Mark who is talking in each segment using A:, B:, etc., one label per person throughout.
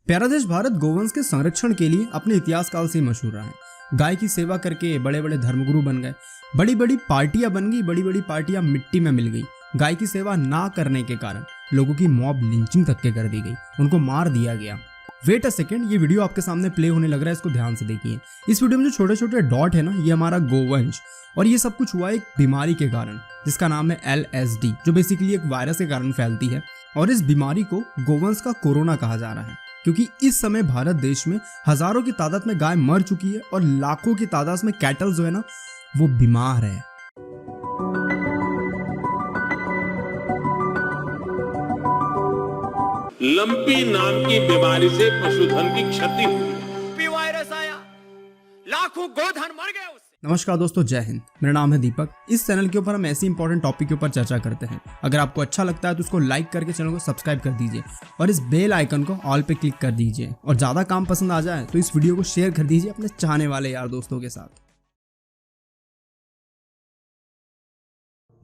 A: प्यारा देश भारत गोवंश के संरक्षण के लिए अपने इतिहास काल से मशहूर रहा है। गाय की सेवा करके बड़े बड़े धर्मगुरु बन गए, बड़ी बड़ी पार्टियां बन गई, बड़ी बड़ी पार्टियां मिट्टी में मिल गई। गाय की सेवा ना करने के कारण लोगों की मॉब लिंचिंग तक के कर दी गई, उनको मार दिया गया। वेट अ सेकेंड, ये वीडियो आपके सामने प्ले होने लग रहा है, इसको ध्यान से देखिए। इस वीडियो में जो छोटे छोटे डॉट है ना, ये हमारा गोवंश, और ये सब कुछ हुआ एक बीमारी के कारण जिसका नाम है LSD, जो बेसिकली एक वायरस के कारण फैलती है। और इस बीमारी को गोवंश का कोरोना कहा जा रहा है, क्योंकि इस समय भारत देश में हजारों की तादाद में गाय मर चुकी है और लाखों की तादाद में कैटल जो है ना, वो बीमार है।
B: लंपी नाम की बीमारी से पशुधन की क्षति हुई।
C: वायरस आया, लाखों गोधन मर गए उससे।
A: नमस्कार दोस्तों, जय हिंद। मेरा नाम है दीपक। इस चैनल के ऊपर हम ऐसी इंपॉर्टेंट टॉपिक के ऊपर चर्चा करते हैं। अगर आपको अच्छा लगता है तो उसको लाइक करके चैनल को सब्सक्राइब कर दीजिए और इस बेल आइकन को ऑल पे क्लिक कर दीजिए। और ज्यादा काम पसंद आ जाए तो इस वीडियो को शेयर कर दीजिए अपने चाहने वाले यार दोस्तों के साथ।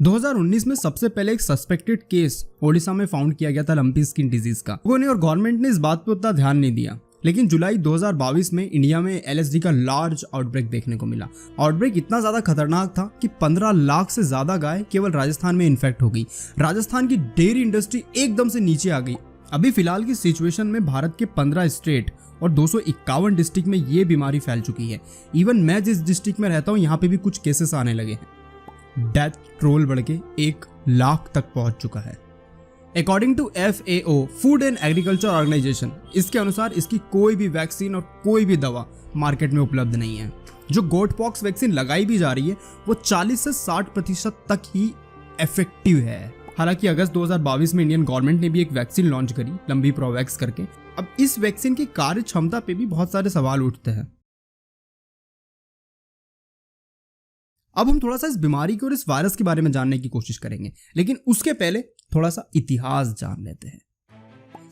A: 2019 में सबसे पहले एक सस्पेक्टेड केस ओडिशा में फाउंड किया गया था लंपी स्किन डिजीज का। लोगों ने और गवर्नमेंट ने इस बात पे उतना ध्यान नहीं दिया, लेकिन जुलाई 2022 में इंडिया में LSD का लार्ज आउटब्रेक देखने को मिला। आउटब्रेक इतना ज्यादा खतरनाक था कि 15 लाख से ज्यादा गाय केवल राजस्थान में इन्फेक्ट हो गई। राजस्थान की डेयरी इंडस्ट्री एकदम से नीचे आ गई। अभी फिलहाल की सिचुएशन में भारत के 15 स्टेट और 251 डिस्ट्रिक्ट में ये बीमारी फैल चुकी है। इवन मैं जिस डिस्ट्रिक्ट में रहता हूँ यहाँ पे भी कुछ केसेस आने लगे हैं। डेथ टोल बढ़ के 1 लाख तक पहुंच चुका है। According to FAO, food and agriculture organisation, इसके अनुसार इसकी कोई भी वैक्सीन और कोई भी दवा मार्केट में उपलब्ध नहीं है। जो गोट पॉक्स वैक्सीन लगाई भी जा रही है वो 40 से 60% तक ही इफेक्टिव है। हालांकि अगस्त 2022 में इंडियन गवर्नमेंट ने भी एक वैक्सीन लॉन्च करी, लंबी प्रोवैक्स करके। अब इस वैक्सीन की कार्य क्षमता पे भी बहुत सारे सवाल उठते हैं। अब हम थोड़ा सा इस बीमारी के और इस वायरस के बारे में जानने की कोशिश करेंगे, लेकिन उसके पहले थोड़ा सा इतिहास जान लेते हैं।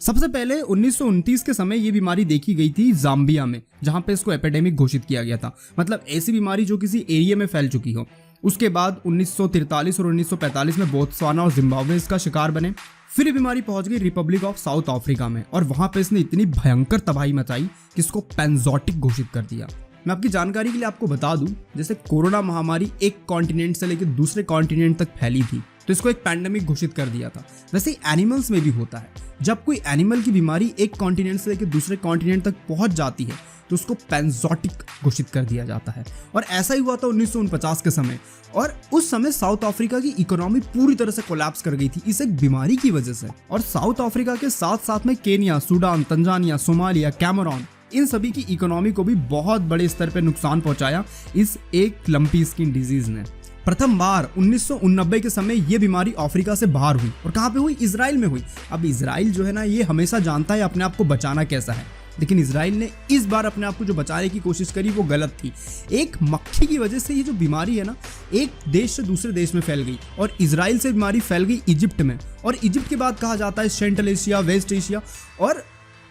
A: सबसे पहले 1929 के समय ये बीमारी देखी गई थी जाम्बिया में, जहां पे इसको एपिडेमिक घोषित किया गया था, मतलब ऐसी बीमारी जो किसी एरिया में फैल चुकी हो। उसके बाद 1943 और 1945 में बोत्सवाना और जिम्बाब्वे इसका शिकार बने। फिर ये बीमारी पहुंच गई रिपब्लिक ऑफ साउथ अफ्रीका में, और वहां पे इसने इतनी भयंकर तबाही मचाई कि इसको पैंजोटिक घोषित कर दिया। मैं आपकी जानकारी के लिए आपको बता दूं, जैसे कोरोना महामारी एक कॉन्टिनेंट से लेकर दूसरे कॉन्टिनेंट तक फैली थी तो इसको एक पैंडेमिक घोषित कर दिया था। वैसे ही एनिमल्स में भी होता है, जब कोई एनिमल की बीमारी एक कॉन्टिनेंट से लेकर दूसरे कॉन्टिनेंट तक पहुंच जाती है तो उसको पैंजोटिक घोषित कर दिया जाता है। और ऐसा ही हुआ था 1949 के समय, और उस समय साउथ अफ्रीका की इकोनॉमी पूरी तरह से कोलैप्स कर गई थी इस एक बीमारी की वजह से। और साउथ अफ्रीका के साथ साथ में Kenya, Sudan, Tanzania, Somalia, Cameroon, इन सभी की इकोनॉमी को भी बहुत बड़े स्तर पर नुकसान पहुंचाया इस एक लंपी स्किन डिजीज ने। प्रथम बार 1989 के समय यह बीमारी अफ्रीका से बाहर हुई, और कहां पे हुई? इजराइल में हुई। अब इजराइल जो है ना, ये हमेशा जानता है अपने आप को बचाना कैसा है, लेकिन इजराइल ने इस बार अपने आप को जो बचाने की कोशिश करी वो गलत थी। एक मक्खी की वजह से ये जो बीमारी है ना, एक देश से दूसरे देश में फैल गई, और इजराइल से बीमारी फैल गई इजिप्ट में, और इजिप्ट के बाद कहा जाता है सेंट्रल एशिया, वेस्ट एशिया, और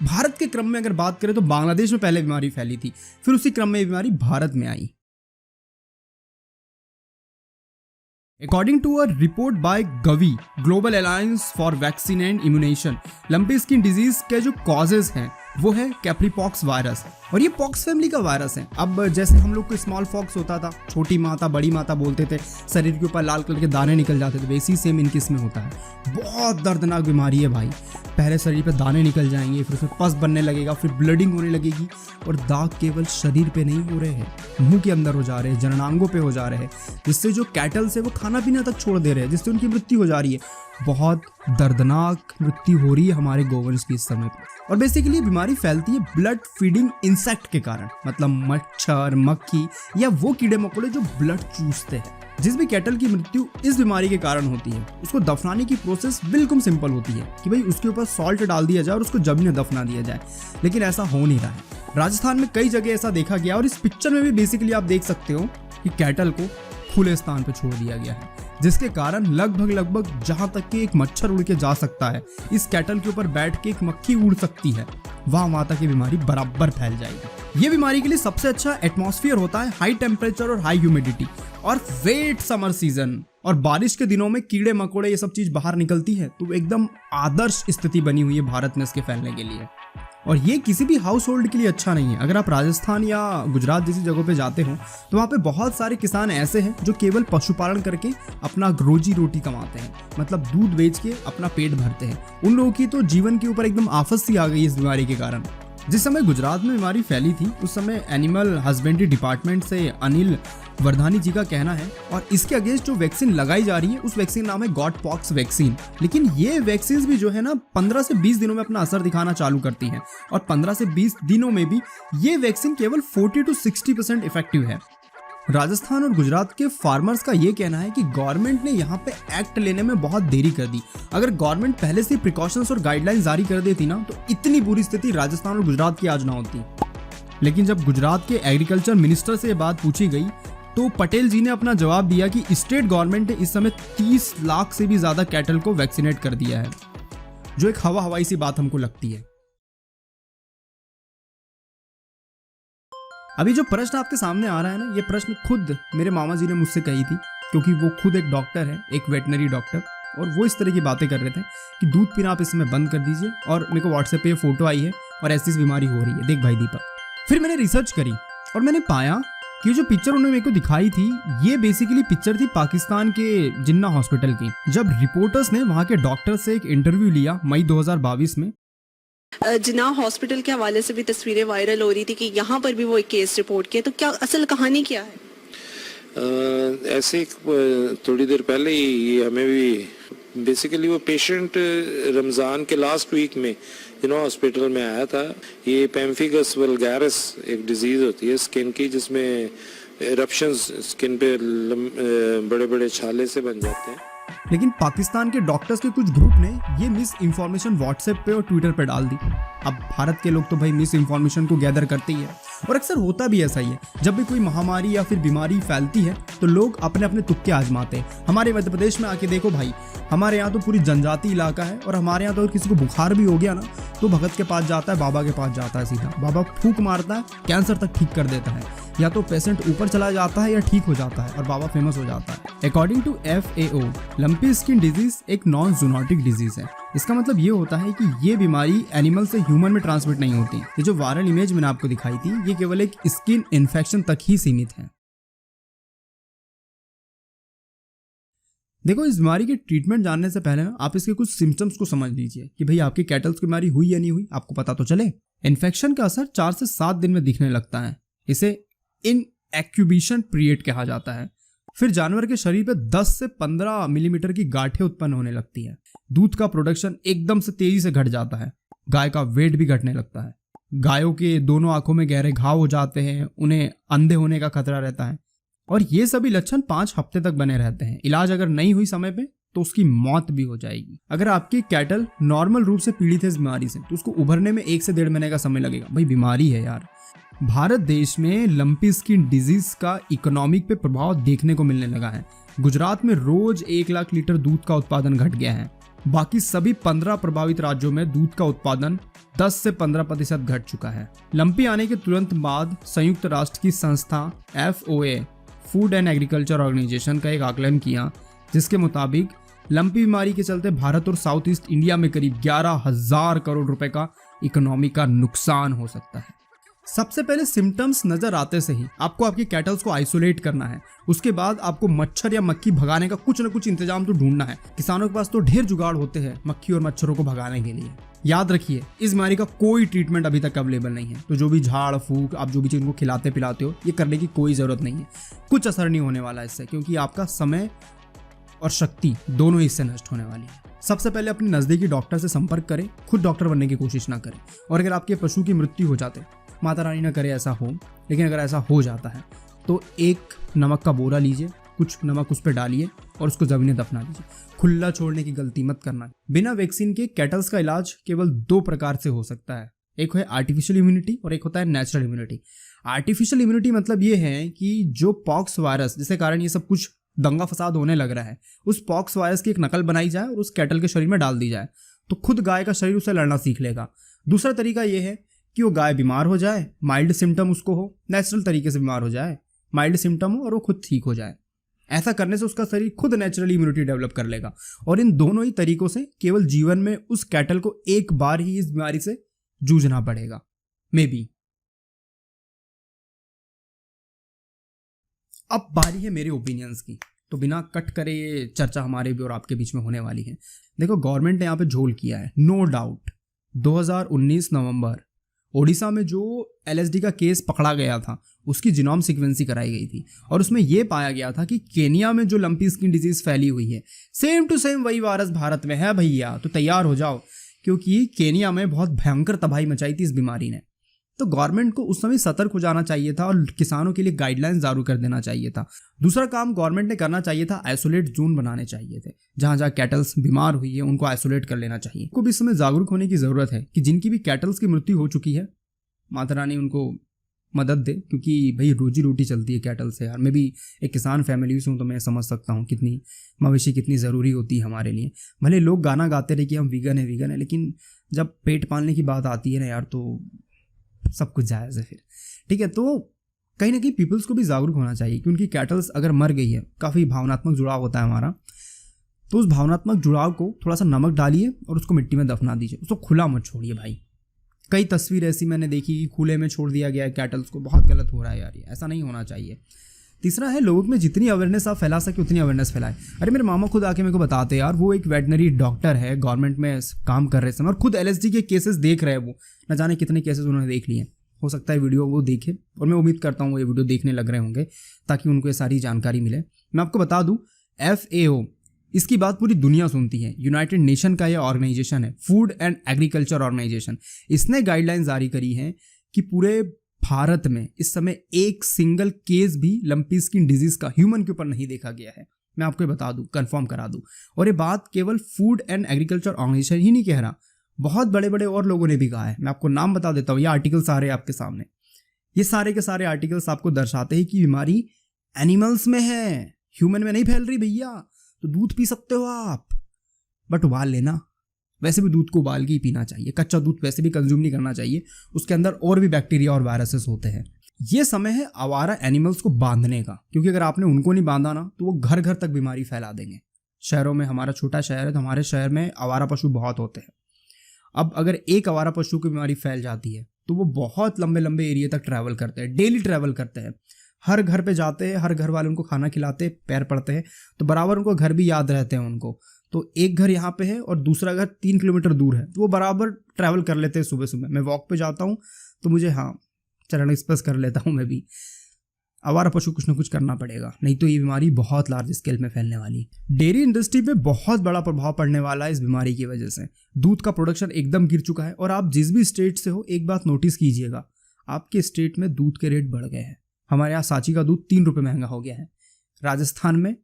A: भारत के क्रम में अगर बात करें तो बांग्लादेश में पहले बीमारी फैली थी, फिर उसी क्रम में बीमारी भारत में आई। According to a report by Gavi, Global Alliance for Vaccine and Immunization, lumpy skin disease के जो कॉजेज हैं वो है कैप्रीपॉक्स वायरस, और ये पॉक्स फैमिली का वायरस है। अब जैसे हम लोग को स्मॉल पॉक्स होता था, छोटी माता बड़ी माता बोलते थे, शरीर के ऊपर लाल कलर के दाने निकल जाते थे, वैसे ही सेम इनके इसमें होता है। बहुत दर्दनाक बीमारी है भाई। पहले शरीर पे दाने निकल जाएंगे, फिर उसमें पस बनने लगेगा, फिर ब्लीडिंग होने लगेगी, और दाग केवल शरीर पे नहीं हो रहे हैं, मुंह के अंदर हो जा रहे हैं, जननांगों पे हो जा रहे हैं, जिससे जो कैटल से वो खाना पीना तक छोड़ दे रहे हैं, जिससे उनकी मृत्यु हो जा रही है। बहुत दर्दनाक मृत्यु हो रही है हमारे गोवंश की इस समय पे। और बेसिकली ये बीमारी फैलती है ब्लड फीडिंग इंसेक्ट के कारण, मतलब मच्छर, मक्खी या वो कीड़े मकोड़े जो ब्लड चूसते हैं। जिस भी कैटल की मृत्यु इस बीमारी के कारण होती है, उसको दफनाने की प्रोसेस बिल्कुल सिंपल होती है कि भाई उसके ऊपर सॉल्ट डाल दिया जाए और उसको जमीन में दफना दिया जाए, लेकिन ऐसा हो नहीं रहा है। राजस्थान में कई जगह ऐसा देखा गया, और इस पिक्चर में भी बेसिकली आप देख सकते हो कि कैटल को खुले स्थान पर छोड़ दिया गया है, जिसके कारण लगभग जहां तक कि एक मच्छर उड़ के जा सकता है, इस कैटल के ऊपर बैठ के एक मक्खी उड़ सकती है, वहां तक ये बीमारी बराबर फैल जाएगी। ये बीमारी के लिए सबसे अच्छा एटमॉस्फेयर होता है हाई टेम्परेचर और हाई ह्यूमिडिटी, और वेट समर सीजन, और बारिश के दिनों में कीड़े मकोड़े ये सब चीज बाहर निकलती है, तो एकदम आदर्श स्थिति बनी हुई है भारत में इसके फैलने के लिए। और ये किसी भी हाउस होल्ड के लिए अच्छा नहीं है। अगर आप राजस्थान या गुजरात जैसी जगहों पे जाते हो तो वहाँ पे बहुत सारे किसान ऐसे हैं जो केवल पशुपालन करके अपना रोजी रोटी कमाते हैं, मतलब दूध बेच के अपना पेट भरते हैं। उन लोगों की तो जीवन के ऊपर एकदम आफत सी आ गई इस बीमारी के कारण। जिस समय गुजरात में बीमारी फैली थी उस समय एनिमल हस्बेंड्री डिपार्टमेंट से अनिल वर्धानी जी का कहना है, और इसके अगेंस्ट जो वैक्सीन लगाई जा रही है उस वैक्सीन नाम है गॉट पॉक्स वैक्सीन। लेकिन ये वैक्सीन भी जो है ना 15 से 20 दिनों में अपना असर दिखाना चालू करती हैं, और 15 से 20 दिनों में भी ये वैक्सीन केवल 40 to 60% इफेक्टिव है। राजस्थान और गुजरात के फार्मर्स का ये कहना है कि गवर्नमेंट ने यहाँ पे एक्ट लेने में बहुत देरी कर दी। अगर गवर्नमेंट पहले से प्रिकॉशंस और गाइडलाइंस जारी कर देती ना तो इतनी बुरी स्थिति राजस्थान और गुजरात की आज ना होती। लेकिन जब गुजरात के एग्रीकल्चर मिनिस्टर से ये बात पूछी गई तो पटेल जी ने अपना जवाब दिया कि स्टेट गवर्नमेंट ने इस समय 30 लाख से भी ज्यादा कैटल को वैक्सीनेट कर दिया है, जो एक हवाई सी बात हमको लगती है। अभी जो प्रश्न आपके सामने आ रहा है ना, ये प्रश्न खुद मेरे मामा जी ने मुझसे कही थी, क्योंकि वो खुद एक डॉक्टर है, एक वेटनरी डॉक्टर, और वो इस तरह की बातें कर रहे थे कि दूध पीना आप इस समय बंद कर दीजिए। और मेरे को व्हाट्सएप पे फोटो आई है और ऐसी बीमारी हो रही है, देख भाई दीपक। फिर मैंने रिसर्च करी और मैंने पाया कि जो पिक्चर उन्होंने मेरे को दिखाई थी ये बेसिकली पिक्चर थी पाकिस्तान के जिन्ना हॉस्पिटल की। जब रिपोर्टर्स ने वहाँ के डॉक्टर से एक इंटरव्यू लिया मई 2022 में,
D: जिन्ना हॉस्पिटल के हवाले से भी तस्वीरें वायरल हो रही थी कि यहाँ पर भी वो एक केस रिपोर्ट किया, तो क्या असल कहानी क्या है?
E: ऐसे थोड़ी देर पहले ही हमें भी बेसिकली वो पेशेंट रमज़ान के लास्ट वीक में हॉस्पिटल में आया था। ये पेम्फिगस वल्गैरिस एक डिजीज़ होती है स्किन की, जिसमें एरप्शंस स्किन पे बड़े बड़े छाले से बन जाते हैं।
A: लेकिन पाकिस्तान के डॉक्टर्स के कुछ ग्रुप ने ये मिस इन्फॉर्मेशन व्हाट्सएप पे और ट्विटर पे डाल दी। अब भारत के लोग तो भाई मिस इन्फॉर्मेशन को गैदर करते ही है, और अक्सर होता भी ऐसा ही है। जब भी कोई महामारी या फिर बीमारी फैलती है तो लोग अपने अपने तुक्के आजमाते हैं। हमारे मध्य प्रदेश में आके देखो भाई, हमारे यहाँ तो पूरी जनजाति इलाका है, और हमारे यहाँ तो किसी को बुखार भी हो गया ना तो भगत के पास जाता है, बाबा के पास जाता है सीधा। बाबा फूंक मारता है, कैंसर तक ठीक कर देता है, या तो पेशेंट ऊपर चला जाता है या ठीक हो जाता है और बाबा फेमस हो जाता है। According to FAO, lumpy skin disease एक नॉन जूनोटिक डिजीज है। इसका मतलब ये होता है कि ये बीमारी एनिमल से ह्यूमन में ट्रांसमिट नहीं होती। ये जो वायरल इमेज मैंने आपको दिखाई थी ये केवल एक स्किन इन्फेक्शन तक ही सीमित है। देखो, इस बीमारी के ट्रीटमेंट जानने से पहले ना आप इसके कुछ सिम्टम्स को समझ लीजिए कि भाई आपकी कैटल्स की बीमारी हुई या नहीं हुई, आपको पता तो चले। इन्फेक्शन का असर 4 से 7 दिन में दिखने लगता है, इसे इनएक्यूबेशन पीरियड कहा जाता है। फिर जानवर के शरीर पे 10 से 15 मिलीमीटर की गांठें उत्पन्न होने लगती है। दूध का प्रोडक्शन एकदम से तेजी से घट जाता है। गाय का वेट भी घटने लगता है। गायों के दोनों आंखों में गहरे घाव हो जाते हैं, उन्हें अंधे होने का खतरा रहता है, और ये सभी लक्षण 5 हफ्ते तक बने रहते हैं। इलाज अगर नहीं हुई समय पे तो उसकी मौत भी हो जाएगी। अगर आपकी कैटल नॉर्मल रूप से पीड़ित है इस बीमारी से तो उसको उभरने में 1 से 1.5 महीने का समय लगेगा। भाई बीमारी है यार। भारत देश में लंपी स्किन डिजीज का इकोनॉमिक पे प्रभाव देखने को मिलने लगा है। गुजरात में रोज 1 लाख लीटर दूध का उत्पादन घट गया है। बाकी सभी 15 प्रभावित राज्यों में दूध का उत्पादन 10 से 15% घट चुका है। लंपी आने के तुरंत बाद संयुक्त राष्ट्र की संस्था FOA, food and agriculture organisation, का एक आकलन किया जिसके मुताबिक लंपी बीमारी के चलते भारत और साउथ ईस्ट इंडिया में करीब 11,000 करोड़ रुपए का इकोनॉमी का नुकसान हो सकता है। सबसे पहले सिम्टम्स नजर आते से ही आपको आपकी कैटल्स को आइसोलेट करना है। उसके बाद आपको मच्छर या मक्खी भगाने का कुछ न कुछ इंतजाम तो ढूंढना है। किसानों के पास तो ढेर जुगाड़ होते हैं मक्खी और मच्छरों को भगाने के लिए। याद रखिए, इस बीमारी का कोई ट्रीटमेंट अभी तक अवेलेबल नहीं है, तो जो भी झाड़ फूक आप जो भी चीज इनको खिलाते पिलाते हो ये करने की कोई जरूरत नहीं है। कुछ असर नहीं होने वाला इससे, क्योंकि आपका समय और शक्ति दोनों ही इससे नष्ट होने वाली है। सबसे पहले अपने नजदीकी डॉक्टर से संपर्क करें, खुद डॉक्टर बनने की कोशिश ना करें। और अगर आपके पशु की मृत्यु हो जाते, माता रानी ना करे ऐसा हो, लेकिन अगर ऐसा हो जाता है तो एक नमक का बोरा लीजिए, कुछ नमक उस पर डालिए और उसको जमीन दफना दीजिए। खुला छोड़ने की गलती मत करना। बिना वैक्सीन के कैटल्स का इलाज केवल 2 प्रकार से हो सकता है। एक है आर्टिफिशियल इम्यूनिटी और एक होता है नेचुरल इम्यूनिटी। आर्टिफिशियल इम्यूनिटी मतलब ये है कि जो पॉक्स वायरस जिसके कारण ये सब कुछ दंगा फसाद होने लग रहा है, उस पॉक्स वायरस की एक नकल बनाई जाए और उस कैटल के शरीर में डाल दी जाए तो खुद गाय का शरीर उससे लड़ना सीख लेगा। दूसरा तरीका ये है कि वो गाय बीमार हो जाए, माइल्ड सिम्टम उसको हो, नेचुरल तरीके से बीमार हो जाए, माइल्ड सिम्टम हो और वो खुद ठीक हो जाए। ऐसा करने से उसका शरीर खुद नेचुरली इम्यूनिटी डेवलप कर लेगा। और इन दोनों ही तरीकों से केवल जीवन में उस कैटल को एक बार ही इस बीमारी से जूझना पड़ेगा, मे बी। अब बारी है मेरे ओपिनियंस की, तो बिना कट करे ये चर्चा हमारे भी और आपके बीच में होने वाली है। देखो, गवर्नमेंट ने यहाँ पे झोल किया है, नो डाउट। 2019 नवंबर ओडिशा में जो LSD का केस पकड़ा गया था उसकी जीनोम सीक्वेंसी कराई गई थी और उसमें यह पाया गया था कि केनिया में जो लंपी स्किन डिजीज फैली हुई है सेम टू सेम वही वायरस भारत में है भैया। तो तैयार हो जाओ, क्योंकि केनिया में बहुत भयंकर तबाही मचाई थी इस बीमारी ने। तो गवर्नमेंट को उस समय सतर्क हो जाना चाहिए था और किसानों के लिए गाइडलाइंस जारी कर देना चाहिए था। दूसरा काम गवर्नमेंट ने करना चाहिए था, आइसोलेट जोन बनाने चाहिए थे। जहां जहां कैटल्स बीमार हुई है उनको आइसोलेट कर लेना चाहिए। को भी इस समय जागरूक होने की जरूरत है कि जिनकी भी कैटल्स की मृत्यु हो चुकी है, माता रानी उनको मदद दे, क्योंकि भाई रोजी रोटी चलती है कैटल से यार। मैं भी एक किसान फैमिली से हूँ तो मैं समझ सकता हूँ कितनी मवेशी कितनी ज़रूरी होती है हमारे लिए। भले लोग गाना गाते रहे कि हम वीगन है, लेकिन जब पेट पालने की बात आती है ना यार, तो सब कुछ जायज़ है फिर, ठीक है। तो कहीं ना कहीं पीपल्स को भी जागरूक होना चाहिए कि उनकी कैटल्स अगर मर गई है, काफ़ी भावनात्मक जुड़ाव होता है हमारा, तो उस भावनात्मक जुड़ाव को थोड़ा सा नमक डालिए और उसको मिट्टी में दफना दीजिए, उसको खुला मत छोड़िए भाई। कई तस्वीर ऐसी मैंने देखी कि खुले में छोड़ दिया गया है कैटल्स को, बहुत गलत हो रहा है यार, ये ऐसा नहीं होना चाहिए। तीसरा है, लोगों में जितनी अवेयरनेस आप फैला सके उतनी अवेयरनेस फैलाए। अरे मेरे मामा खुद आके मेरे को बताते यार, वो एक वेटनरी डॉक्टर है, गवर्नमेंट में काम कर रहे समय और खुद LSD के केसेस देख रहे हैं। वो न जाने कितने केसेस उन्होंने देख लिए। हो सकता है वीडियो वो देखे और मैं उम्मीद करता हूँ वो ये वीडियो देखने लग रहे होंगे ताकि उनको ये सारी जानकारी मिले। मैं आपको बता दूँ, FAO इसकी बात पूरी दुनिया सुनती है। यूनाइटेड नेशन का ये ऑर्गेनाइजेशन है, फूड एंड एग्रीकल्चर ऑर्गेनाइजेशन। इसने गाइडलाइंस जारी करी हैं कि पूरे भारत में इस समय एक सिंगल केस भी लंपी स्किन डिजीज का ह्यूमन के ऊपर नहीं देखा गया है। मैं आपको बता दूं, कंफर्म करा दूं। और ये बात केवल फूड एंड एग्रीकल्चर ऑर्गेनाइजेशन ही नहीं कह रहा, बहुत बड़े बड़े और लोगों ने भी कहा है। मैं आपको नाम बता देता हूँ, ये आर्टिकल्स आ रहे हैं आपके सामने। ये सारे के सारे आर्टिकल्स आपको दर्शाते हैं कि बीमारी एनिमल्स में है, ह्यूमन में नहीं फैल रही भैया। तो दूध पी सकते हो आप, बट उबाल लेना। वैसे भी दूध को उबाल के ही पीना चाहिए, कच्चा दूध वैसे भी कंज्यूम नहीं करना चाहिए, उसके अंदर और भी बैक्टीरिया और वायरसेस होते हैं। ये समय है आवारा एनिमल्स को बांधने का, क्योंकि अगर आपने उनको नहीं बांधा ना तो वो घर घर तक बीमारी फैला देंगे। शहरों में, हमारा छोटा शहर है तो हमारे शहर में आवारा पशु बहुत होते हैं। अब अगर एक आवारा पशु की बीमारी फैल जाती है तो वो बहुत लंबे लंबे एरिया तक ट्रैवल करते हैं, डेली ट्रैवल करते हैं, हर घर पे जाते हैं, हर घर वाले उनको खाना खिलाते, पैर पड़ते हैं, तो बराबर उनको घर भी याद रहते हैं उनको। तो एक घर यहाँ पे है और दूसरा घर 3 किलोमीटर दूर है, तो वो बराबर ट्रैवल कर लेते हैं। सुबह सुबह मैं वॉक पे जाता हूँ तो मुझे चरण एक्सप्रेस कर लेता हूँ मैं भी। आवारा पशु कुछ ना कुछ करना पड़ेगा, नहीं तो ये बीमारी बहुत लार्ज स्केल में फैलने वाली है। डेयरी इंडस्ट्री पे बहुत बड़ा प्रभाव पड़ने वाला है इस बीमारी की वजह से। दूध का प्रोडक्शन एकदम गिर चुका है। और आप जिस भी स्टेट से हो, एक बात नोटिस कीजिएगा, आपके स्टेट में दूध के रेट बढ़ गए हैं। हमारे यहाँ सांची का दूध 3 रुपये महंगा हो गया है। राजस्थान में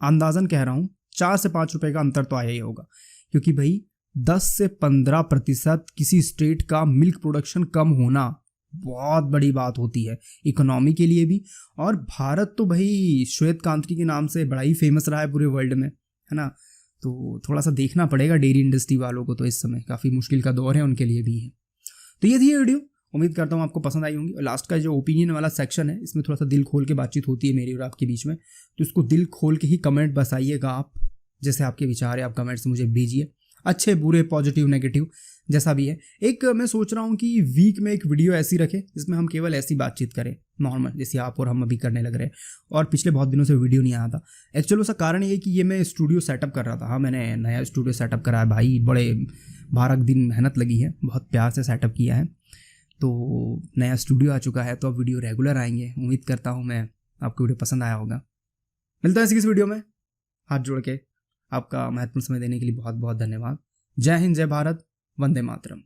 A: अंदाजन कह रहा हूँ 4 से 5 रुपये का अंतर तो आया ही होगा, क्योंकि भाई 10 से 15% किसी स्टेट का मिल्क प्रोडक्शन कम होना बहुत बड़ी बात होती है इकोनॉमी के लिए भी। और भारत तो भाई श्वेत क्रांति के नाम से बड़ा ही फेमस रहा है पूरे वर्ल्ड में, है ना। तो थोड़ा सा देखना पड़ेगा डेयरी इंडस्ट्री वालों को, तो इस समय काफ़ी मुश्किल का दौर है उनके लिए भी है। तो ये थी ये वीडियो, उम्मीद करता हूँ आपको पसंद आई होंगी। और लास्ट का जो ओपिनियन वाला सेक्शन है, इसमें थोड़ा सा दिल खोल के बातचीत होती है मेरी और आपके बीच में, तो इसको दिल खोल के ही कमेंट बसाइएगा आप। जैसे आपके विचार है आप कमेंट से मुझे भेजिए, अच्छे बुरे पॉजिटिव नेगेटिव जैसा भी है। एक मैं सोच रहा हूँ कि वीक में एक वीडियो ऐसी रखें जिसमें हम केवल ऐसी बातचीत करें नॉर्मल, जैसे आप और हम अभी करने लग रहे हैं। और पिछले बहुत दिनों से वीडियो नहीं आया था। एक्चुअली उसका कारण ये कि ये मैं स्टूडियो सेटअप कर रहा था। मैंने नया स्टूडियो सेटअप करा है भाई, बड़े 12 दिन मेहनत लगी है, बहुत प्यार से सेटअप किया है। तो नया स्टूडियो आ चुका है, तो अब वीडियो रेगुलर आएंगे। उम्मीद करता हूँ मैं आपको वीडियो पसंद आया होगा। मिलता है इसी वीडियो में। हाथ जोड़ के आपका महत्वपूर्ण समय देने के लिए बहुत बहुत धन्यवाद। जय हिंद, जय भारत, वंदे मातरम।